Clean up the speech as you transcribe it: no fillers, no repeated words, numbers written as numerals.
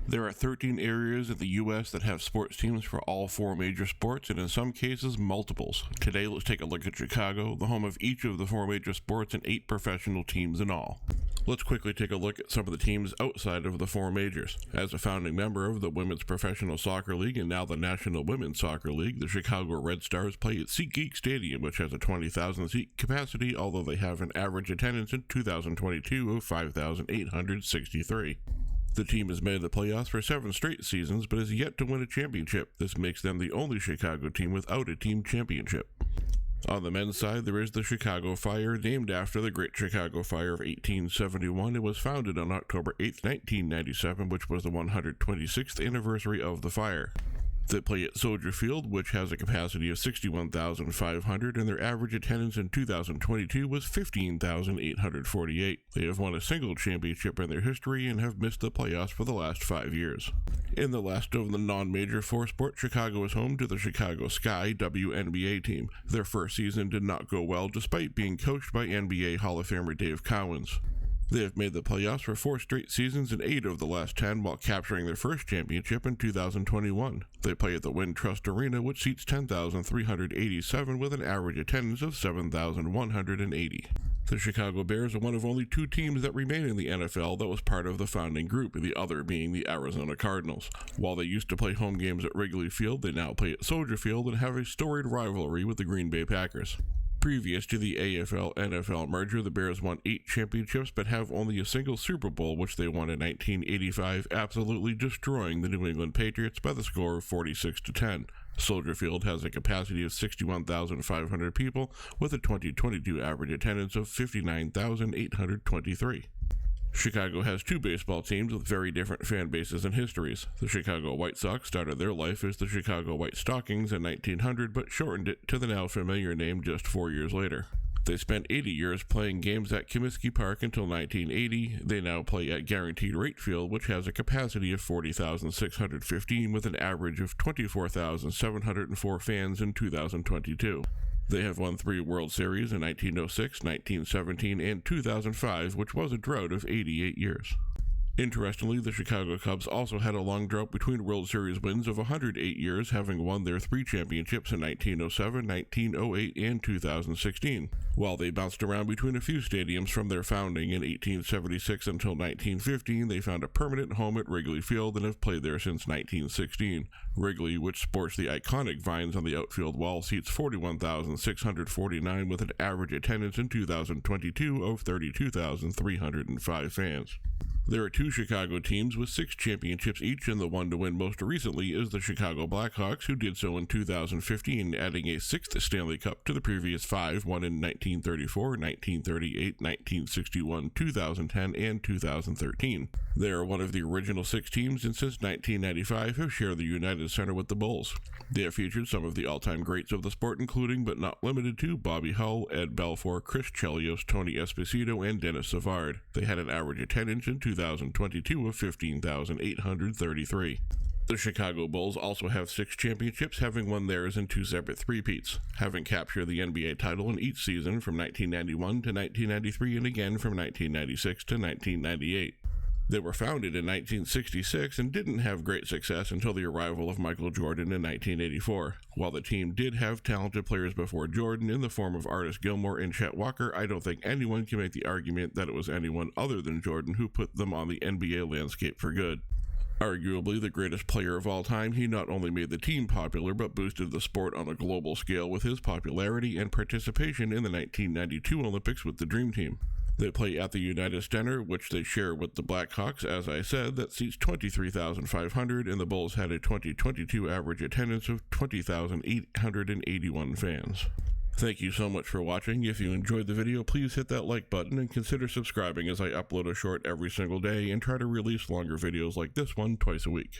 There are 13 areas in the U.S. that have sports teams for all 4 major sports, and in some cases, multiples. Today, let's take a look at Chicago, the home of each of the 4 major sports and 8 professional teams in all. Let's quickly take a look at some of the teams outside of the 4 majors. As a founding member of the Women's Professional Soccer League and now the National Women's Soccer League, the Chicago Red Stars play at SeatGeek Stadium, which has a 20,000 seat capacity, although they have an average attendance in 2022 of 5,863. The team has made the playoffs for 7 straight seasons, but has yet to win a championship. This makes them the only Chicago team without a team championship. On the men's side, there is the Chicago Fire, named after the Great Chicago Fire of 1871. It was founded on October 8, 1997, which was the 126th anniversary of the fire. They play at Soldier Field, which has a capacity of 61,500, and their average attendance in 2022 was 15,848. They have won a single championship in their history and have missed the playoffs for the last 5 years. In the last of the non-major 4 sports, Chicago is home to the Chicago Sky WNBA team. Their first season did not go well, despite being coached by NBA Hall of Famer Dave Cowens. They have made the playoffs for 4 straight seasons and 8 of the last 10 while capturing their first championship in 2021. They play at the Wintrust Arena, which seats 10,387 with an average attendance of 7,180. The Chicago Bears are one of only 2 teams that remain in the NFL that was part of the founding group, the other being the Arizona Cardinals. While they used to play home games at Wrigley Field, they now play at Soldier Field and have a storied rivalry with the Green Bay Packers. Previous to the AFL-NFL merger, the Bears won 8 championships but have only a single Super Bowl, which they won in 1985, absolutely destroying the New England Patriots by the score of 46-10. Soldier Field has a capacity of 61,500 people with a 2022 average attendance of 59,823. Chicago has 2 baseball teams with very different fan bases and histories. The Chicago White Sox started their life as the Chicago White Stockings in 1900, but shortened it to the now familiar name just 4 years later. They spent 80 years playing games at Comiskey Park until 1980. They now play at Guaranteed Rate Field, which has a capacity of 40,615 with an average of 24,704 fans in 2022. They have won 3 World Series in 1906, 1917, and 2005, which was a drought of 88 years. Interestingly, the Chicago Cubs also had a long drought between World Series wins of 108 years, having won their 3 championships in 1907, 1908, and 2016. While they bounced around between a few stadiums from their founding in 1876 until 1915, they found a permanent home at Wrigley Field and have played there since 1916. Wrigley, which sports the iconic vines on the outfield wall, seats 41,649 with an average attendance in 2022 of 32,305 fans. There are 2 Chicago teams with 6 championships each, and the one to win most recently is the Chicago Blackhawks, who did so in 2015, adding a 6th Stanley Cup to the previous 5 won in 1934, 1938, 1961, 2010, and 2013. They are one of the original 6 teams, and since 1995 have shared the United Center with the Bulls. They have featured some of the all-time greats of the sport, including but not limited to Bobby Hull, Ed Belfour, Chris Chelios, Tony Esposito, and Dennis Savard. They had an average attendance in 2022 of 15,833. The Chicago Bulls also have 6 championships, having won theirs in 2 separate three-peats, having captured the NBA title in each season from 1991 to 1993 and again from 1996 to 1998. They were founded in 1966 and didn't have great success until the arrival of Michael Jordan in 1984. While the team did have talented players before Jordan in the form of Artis Gilmore and Chet Walker, I don't think anyone can make the argument that it was anyone other than Jordan who put them on the NBA landscape for good. Arguably the greatest player of all time, he not only made the team popular but boosted the sport on a global scale with his popularity and participation in the 1992 Olympics with the Dream Team. They play at the United Center, which they share with the Blackhawks, as I said, that seats 23,500, and the Bulls had a 2022 average attendance of 20,881 fans. Thank you so much for watching. If you enjoyed the video, please hit that like button and consider subscribing as I upload a short every single day and try to release longer videos like this one twice a week.